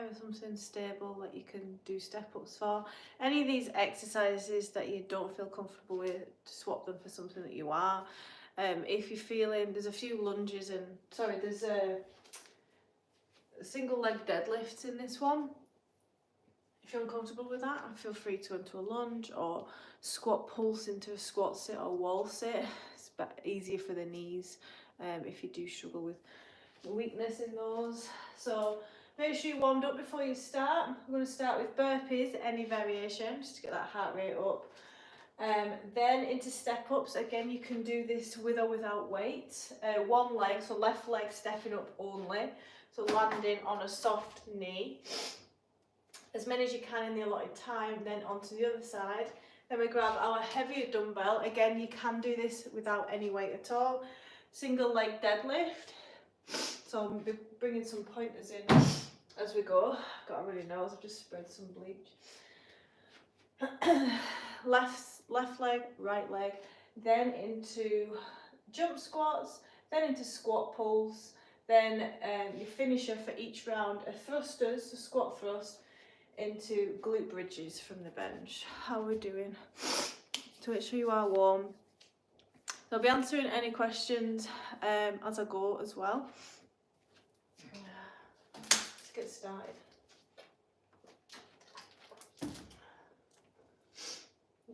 or something stable that you can do step-ups for. Any of these exercises that you don't feel comfortable with, swap them for something that you are. If you're feeling, there's a few lunges and, sorry, there's a single leg deadlifts in this one. If you're uncomfortable with that, feel free to enter a lunge or squat pulse into a squat sit or wall sit. It's easier for the knees if you do struggle with weakness in those. So make sure you warmed up before you start. We're going to start with burpees, any variation, just to get that heart rate up. Then into step ups. Again, you can do this with or without weight. One leg, so left leg stepping up only. So landing on a soft knee. As many as you can in the allotted time, then onto the other side. Then we grab our heavier dumbbell. Again, you can do this without any weight at all. Single leg deadlift. So I'll be bringing some pointers in as we go. Got a runny nose, I've just spread some bleach. Left leg, right leg, then into jump squats, then into squat pulls, then your finisher for each round are thrusters, so squat thrust, into glute bridges from the bench. How are we doing? So make sure you are warm. I'll be answering any questions as I go as well. Let's get started.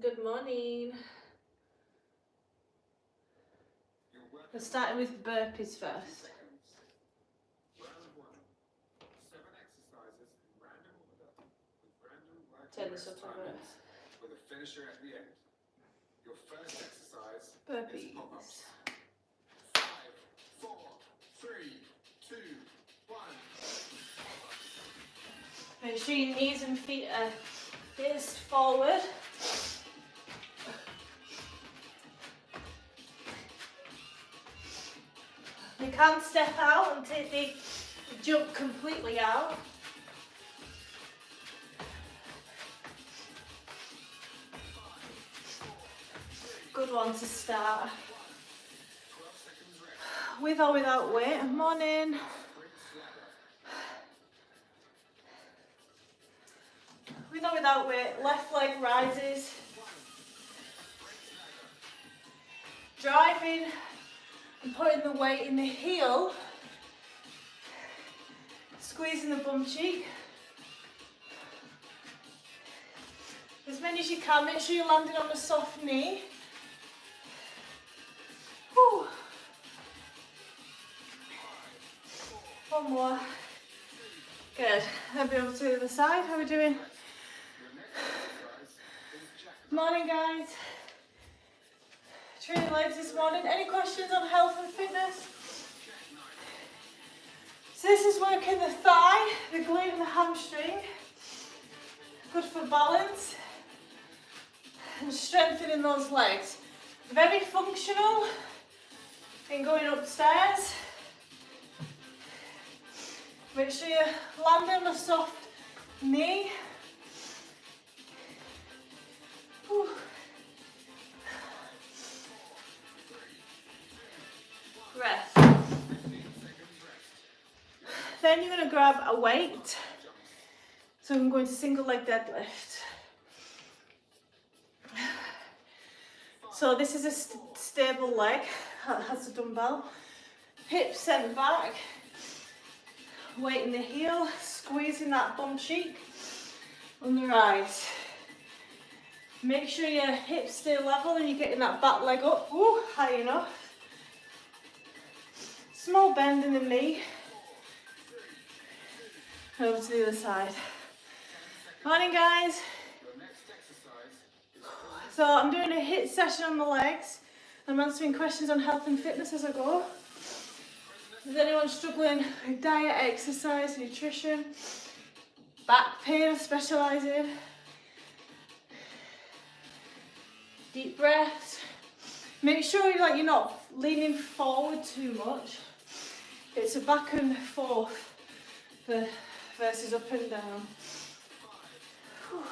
Good morning. We're starting with burpees first. Turn this up a bit. With a finisher at the end. Your first exercise. Burpees. 5, 4, 3, 2, 1. Make sure your knees and feet are faced forward. You can step out and take the jump completely out. Good one to start. With or without weight. Morning. With or without weight, left leg rises. Driving and putting the weight in the heel. Squeezing the bum cheek. As many as you can, make sure you're landing on a soft knee. Whew. One more. Good. I'll be over to the other side. How are we doing? Morning, guys. Training legs this morning. Any questions on health and fitness? So this is working the thigh, the glute and the hamstring. Good for balance and strengthening those legs. Very functional in going upstairs. Make sure you land on a soft knee. Whew. Rest. Then you're going to grab a weight. So I'm going to single leg deadlift. So this is a stable leg that has a dumbbell. Hips sent back. Weight in the heel, squeezing that bum cheek on the rise. Make sure your hips stay level and you're getting that back leg up high enough. Small bend in the knee. Over to the other side. Morning, guys. So I'm doing a HIIT session on the legs. I'm answering questions on health and fitness as I go. Is anyone struggling with diet, exercise, nutrition, back pain I specialise in? Deep breaths. Make sure you're not leaning forward too much. It's a back and forth versus up and down. Whew.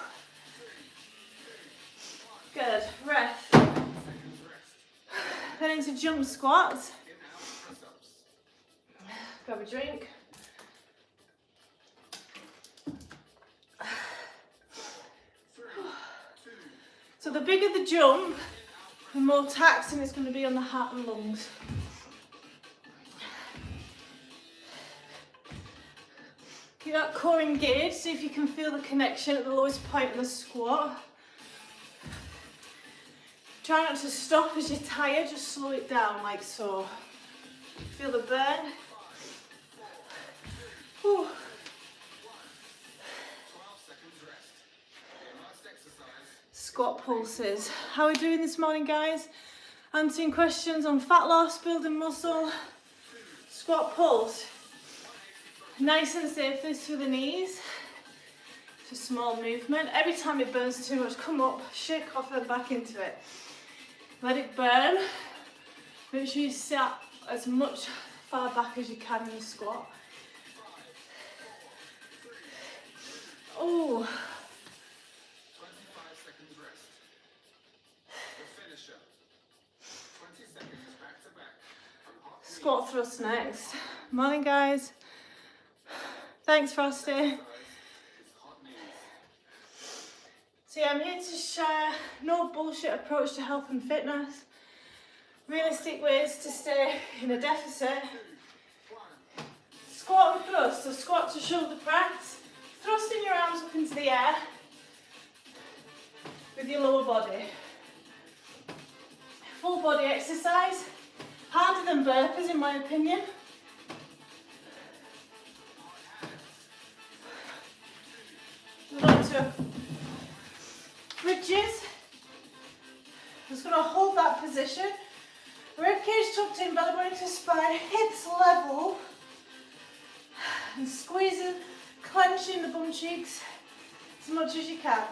Good. Rest. Then into jump squats. Grab a drink. So the bigger the jump, the more taxing it's going to be on the heart and lungs. Keep that core engaged, see if you can feel the connection at the lowest point in the squat. Try not to stop as you're tired, just slow it down like so. Feel the burn. Whew. Squat pulses. How are we doing this morning, guys? Answering questions on fat loss, building muscle. Squat pulse. Nice and safely through the knees. It's a small movement. Every time it burns too much, come up, shake off and back into it. Let it burn. Make sure you sit as much far back as you can in the squat. Oh. Squat thrust next. Morning, guys. Thanks, Frosty. So yeah, I'm here to share no bullshit approach to health and fitness. Realistic ways to stay in a deficit. Squat and thrust. So squat to shoulder press. Thrusting your arms up into the air with your lower body. Full body exercise. Harder than burpees in my opinion. We're going to bridges. Just going to hold that position. Ribcage tucked in, belly button to spine, hips level. And squeezing, clenching the bum cheeks as much as you can.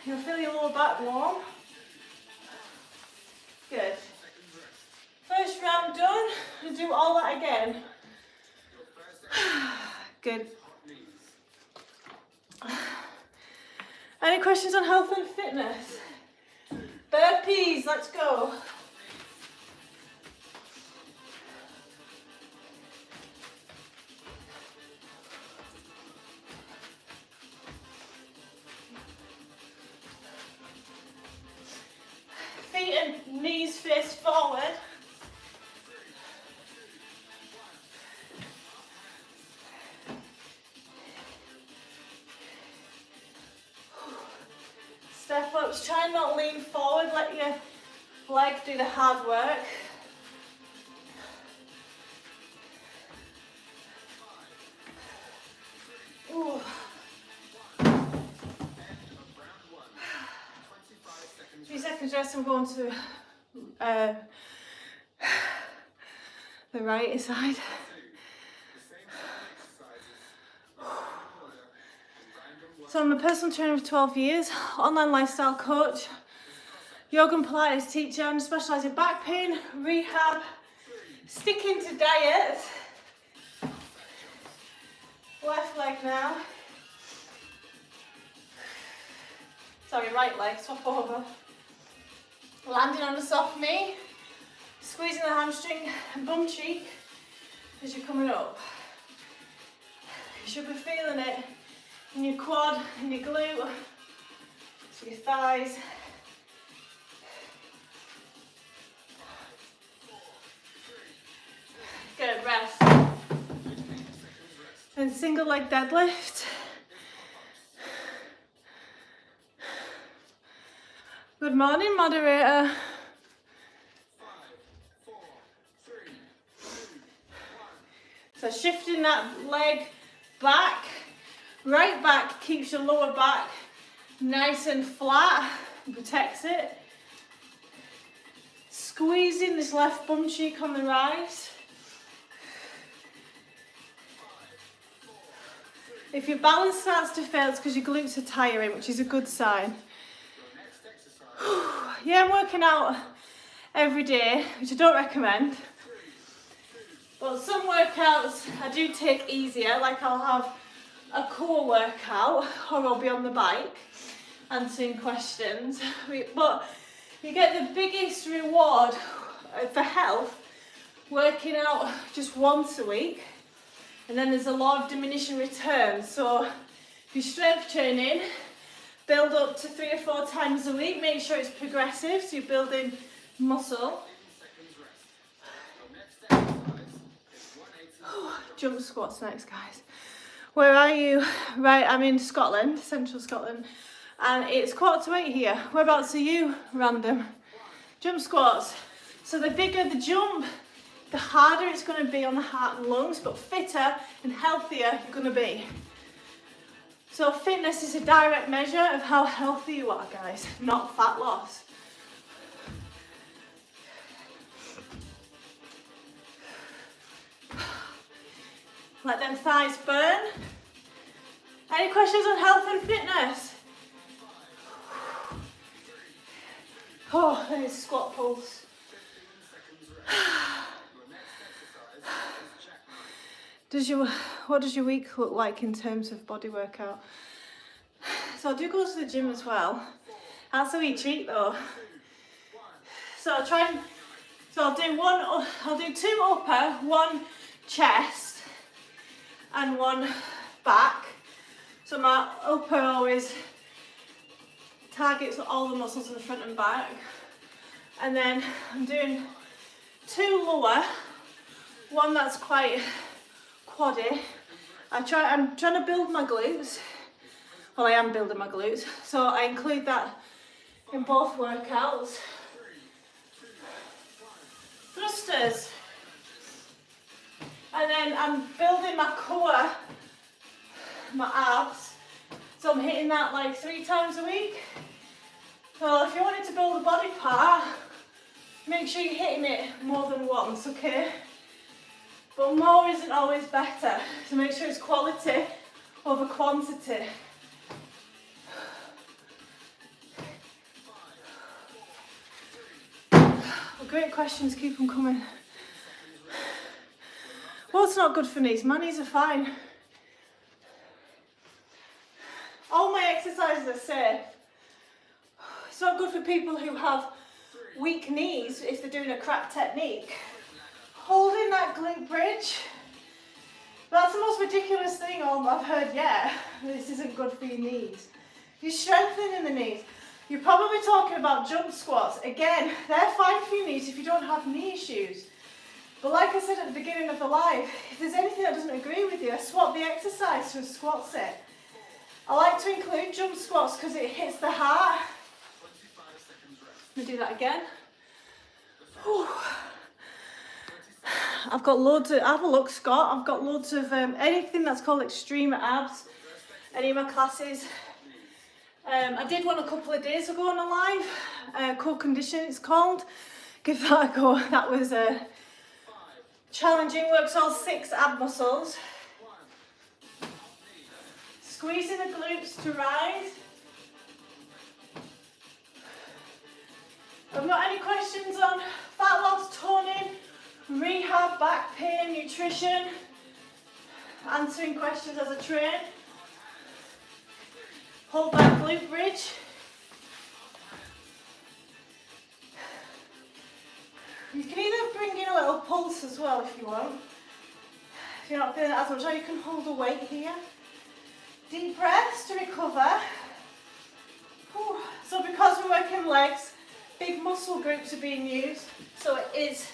You'll feel your lower back warm. Good. First round done, and do all that again. Good. Any questions on health and fitness? Burpees, let's go. Feet and knees face forward. Step ups, try and not lean forward, let your leg do the hard work. Ooh. 3 seconds rest, I'm going to the right side. So I'm a personal trainer for 12 years, online lifestyle coach, Yoga Pilates Teacher, and specialise in back pain, rehab, sticking to diets. Left leg now. Sorry, right leg, swap over. Landing on the soft knee, squeezing the hamstring and bum cheek as you're coming up. You should be feeling it in your quad, in your glute, so your thighs. Good, rest. And single leg deadlift. Good morning, moderator. 5, 4, 3, 2, 1. So shifting that leg back. Right back keeps your lower back nice and flat, protects it. Squeezing this left bum cheek on the rise. If your balance starts to fail, it's because your glutes are tiring, which is a good sign. Yeah, I'm working out every day, which I don't recommend. But some workouts I do take easier, like I'll have a core workout or I'll be on the bike answering questions. But you get the biggest reward for health working out just once a week, and then there's a law of diminishing returns. So if you're strength training, build up to 3 or 4 times a week. Make sure it's progressive, so you're building muscle. Jump squats next, guys. Where are you? Right, I'm in Scotland, central Scotland, and it's 7:45 here. Whereabouts are you, random? Jump squats. So the bigger the jump, the harder it's going to be on the heart and lungs, but fitter and healthier you're going to be. So fitness is a direct measure of how healthy you are, guys, not fat loss. Let them thighs burn. Any questions on health and fitness? Oh, there's squat pulse. What does your week look like in terms of body workout? So I do go to the gym as well. That's a wee treat though. So I'll do 2 upper, 1 chest, and 1 back. So my upper always targets all the muscles in the front and back. And then I'm doing 2 lower, 1 that's quite quaddy. I'm trying to build my glutes. Well, I am building my glutes, so I include that in both workouts. Thrusters. And then I'm building my core, my abs. So I'm hitting that like 3 times a week. So if you wanted to build a body part, make sure you're hitting it more than once, okay? But more isn't always better. So make sure it's quality over quantity. Well, great questions, keep them coming. What's not good for knees? My knees are fine. All my exercises are safe. It's not good for people who have weak knees if they're doing a crap technique. Holding that glute bridge, that's the most ridiculous thing I've heard yet. This isn't good for your knees. You're strengthening the knees. You're probably talking about jump squats. Again, they're fine for your knees if you don't have knee issues. But like I said at the beginning of the live, if there's anything that doesn't agree with you, swap the exercise to a squat set. I like to include jump squats because it hits the heart. Let me do that again. Whew. I've got loads of, have a look, Scott. I've got loads of anything that's called extreme abs, any of my classes. I did one a couple of days ago on a live, core condition it's called. Give that a go. That was challenging, works all 6 ab muscles. Squeezing the glutes to rise. I've got any questions on fat loss, toning, rehab, back pain, nutrition, answering questions as I train. Hold that glute bridge. You can either bring in a little pulse as well if you want. If you're not feeling it as much, or you can hold a weight here. Deep breaths to recover. Whew. So because we're working legs, big muscle groups are being used, so it is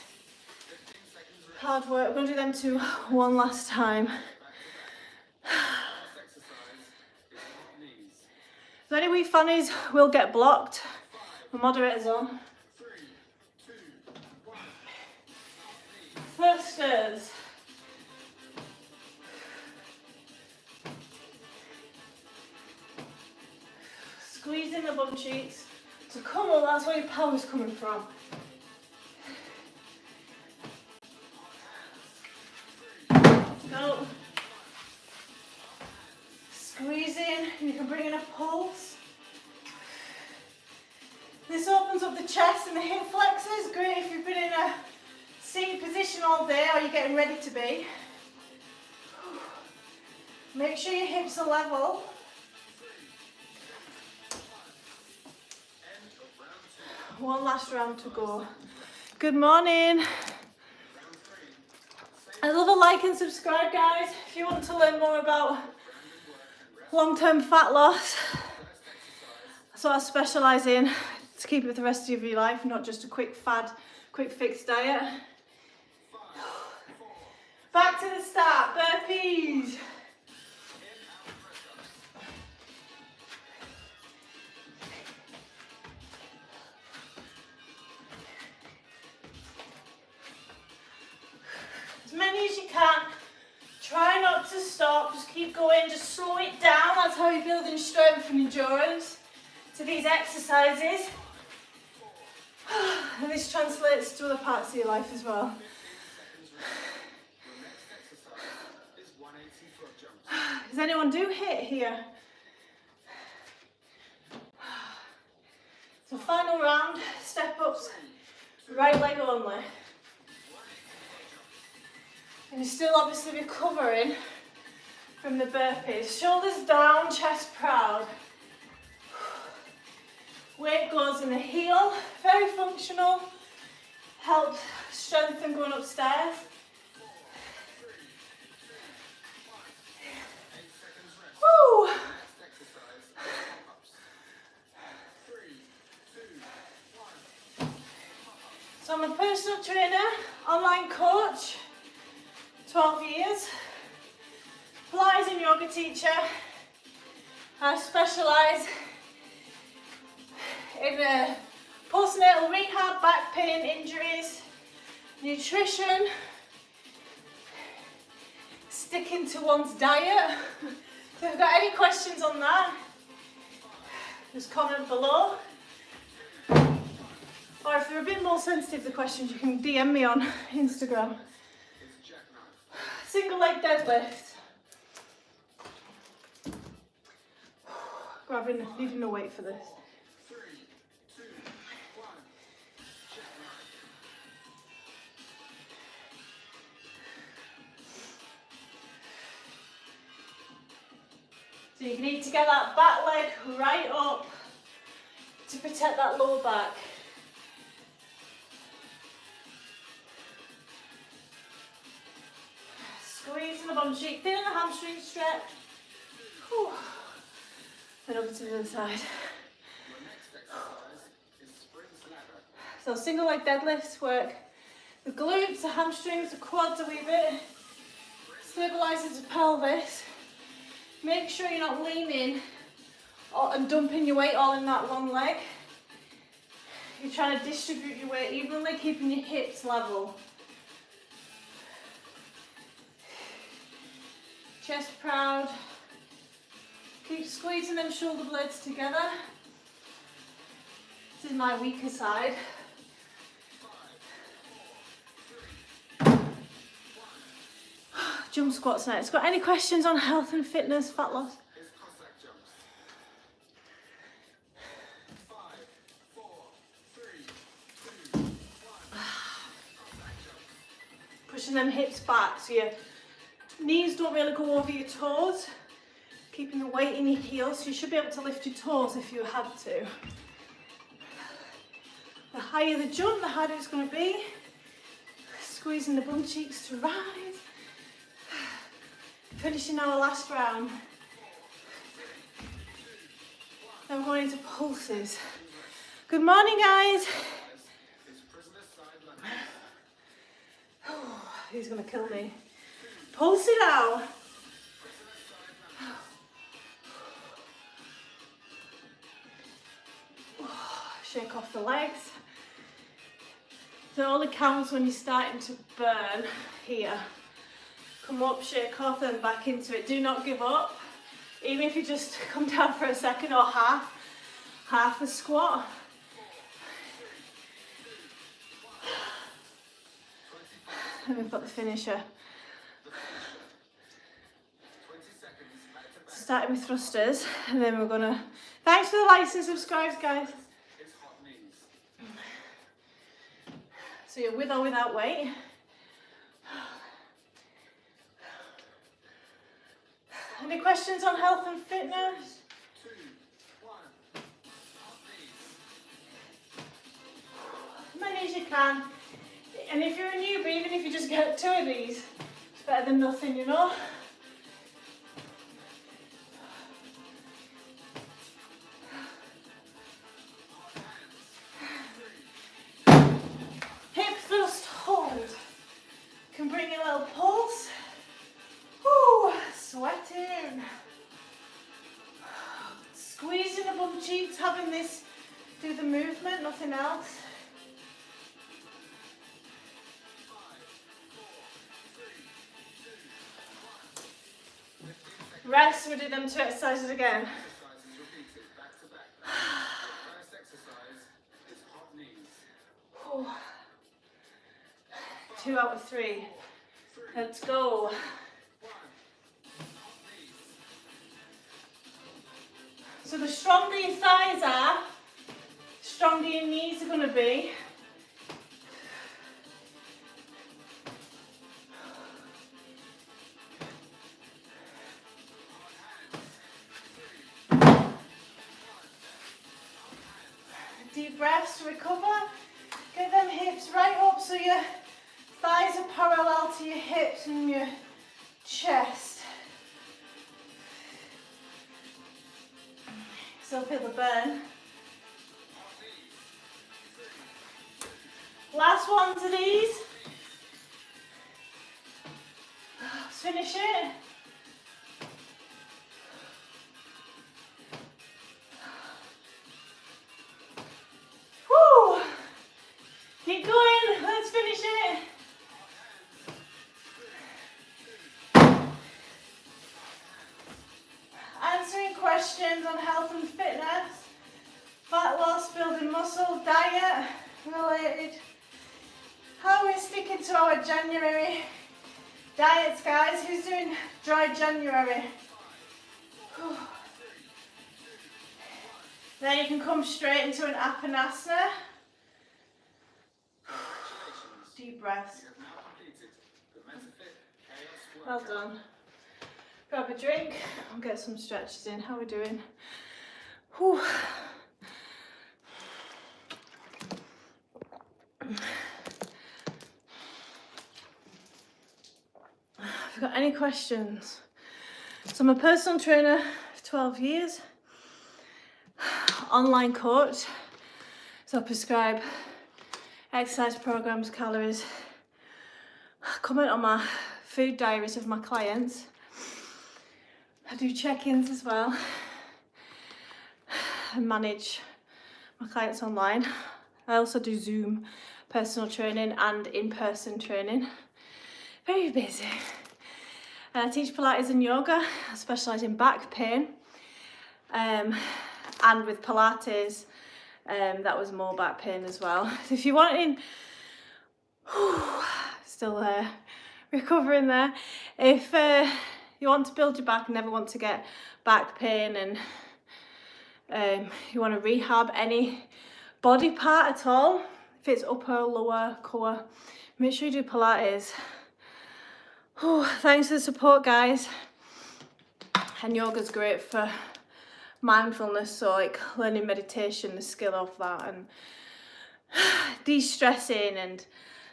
hard work. We're going to do them 2 one last time. So any wee funnies will get blocked. The moderator's on. Thrusters. Squeezing the bum cheeks to come up, that's where your power's coming from. Go. Squeezing, you can bring in a pulse. This opens up the chest and the hip flexors. Great if you've been in a seated position all day or you're getting ready to be. Make sure your hips are level. One last round to go. Good morning. I love a like and subscribe, guys. If you want to learn more about long-term fat loss, sort of specialise in to keep it for the rest of your life, not just a quick fad, quick fix diet. Back to the start, burpees. As many as you can. Try not to stop, just keep going, just slow it down. That's how you're building strength and endurance to these exercises. And this translates to other parts of your life as well. Does anyone do HIIT here? So final round, step ups, right leg only. And you're still obviously recovering from the burpees. Shoulders down, chest proud. Weight goes in the heel, very functional. Helps strengthen going upstairs. Woo! So I'm a personal trainer, online coach, 12 years, Pilates and yoga teacher. I specialise in postnatal rehab, back pain, injuries, nutrition, sticking to one's diet. So if you've got any questions on that, just comment below. Or if they're a bit more sensitive, the questions, you can DM me on Instagram. Single leg deadlift. Needing no weight for this. So you need to get that back leg right up to protect that lower back. Squeezing the bum cheek, feeling the hamstring stretch. Whew. Then over to the other side. So single leg deadlifts work the glutes, the hamstrings, the quads a wee bit. Stabilises the pelvis. Make sure you're not leaning and dumping your weight all in that long leg. You're trying to distribute your weight evenly, keeping your hips level. Chest proud. Keep squeezing them shoulder blades together. This is my weaker side. Jump squats next. Got any questions on health and fitness, fat loss? Pushing them hips back so your knees don't really go over your toes. Keeping the weight in your heels, so you should be able to lift your toes if you had to. The higher the jump, the harder it's going to be. Squeezing the bum cheeks to rise. Finishing our last round. Then we're going into pulses. Good morning, guys. Oh, he's going to kill me. Pulse it out. Shake off the legs. So it only counts when you're starting to burn here. Come up, shake off, then back into it. Do not give up. Even if you just come down for a second or half a squat. And we've got the finisher. So starting with thrusters, and then we're gonna, thanks for the likes and subscribes, guys. So you're with or without weight. Any questions on health and fitness? As many as you can. And if you're a newbie, even if you just get 2 of these, it's better than nothing, you know? in. Squeezing the bum cheeks, having this do the movement, nothing else. Rest, we'll do them 2 exercises again. 2 out of 3. Let's go. So the stronger your thighs are, stronger your knees are going to be. Deep breaths to recover. Get them hips right up so your thighs are parallel to your hips and your chest. Still feel the burn. Last ones of these. Let's finish it. Woo! Keep going. Let's finish it. Answering questions on health and fitness, fat loss, building muscle, diet related. How are we sticking to our January diets, guys? Who's doing dry January? Whew. Then you can come straight into an apanasana. Deep breaths. Well done. Grab a drink and get some stretches in. How are we doing? Whew. Have you got any questions? So I'm a personal trainer for 12 years, online coach, so I prescribe exercise programs, calories, comment on my food diaries of my clients. I do check-ins as well and manage my clients online. I also do Zoom personal training and in-person training. Very busy. And I teach Pilates and yoga. I specialise in back pain. And with Pilates, that was more back pain as well. So if you're wanting, still recovering there. If you want to build your back and never want to get back pain, and you want to rehab any body part at all, if it's upper, lower, core, make sure you do Pilates. Thanks for the support, guys. And yoga's great for mindfulness, so like learning meditation, the skill of that, and de-stressing and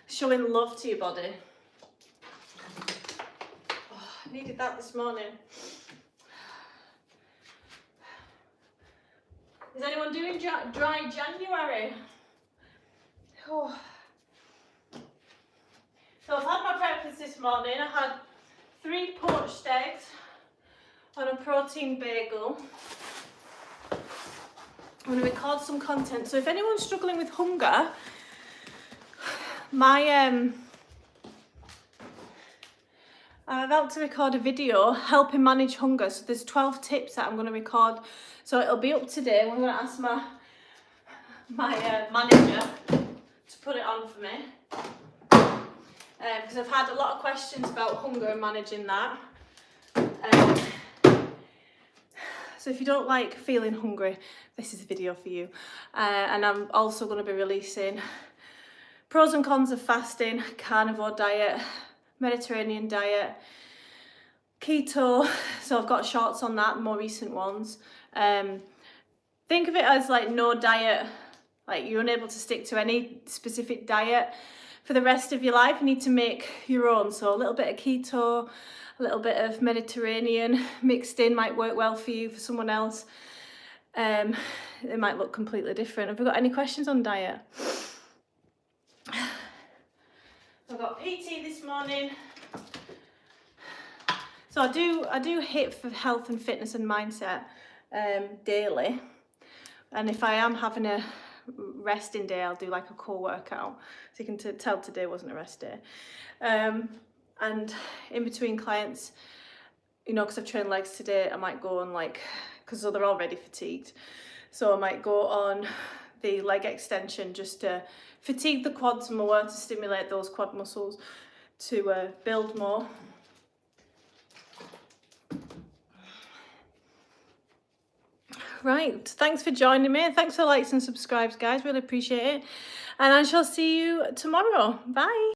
showing love to your body. I needed that this morning. Is anyone doing dry January? Oh. So I've had my breakfast this morning. I had 3 poached eggs on a protein bagel. I'm going to record some content. So if anyone's struggling with hunger, I'm about to record a video helping manage hunger. So there's 12 tips that I'm going to record. So it'll be up today. I'm going to ask my manager to put it on for me. Because I've had a lot of questions about hunger and managing that. So if you don't like feeling hungry, this is a video for you. And I'm also going to be releasing pros and cons of fasting, carnivore diet, Mediterranean diet, keto. So I've got shorts on that, more recent ones. Think of it as like no diet, like you're unable to stick to any specific diet for the rest of your life. You need to make your own. So a little bit of keto, a little bit of Mediterranean mixed in might work well for you, for someone else. It might look completely different. Have we got any questions on diet? I've got PT this morning. So I do HIIT for health and fitness and mindset daily, and if I am having a resting day, I'll do like a core workout. So you can tell today wasn't a rest day. And in between clients, you know, because I've trained legs today, I might go on like, because they're already fatigued, so I might go on the leg extension just to fatigue the quads more, to stimulate those quad muscles, to build more. Right, thanks for joining me. Thanks for likes and subscribes, guys. Really appreciate it. And I shall see you tomorrow. Bye.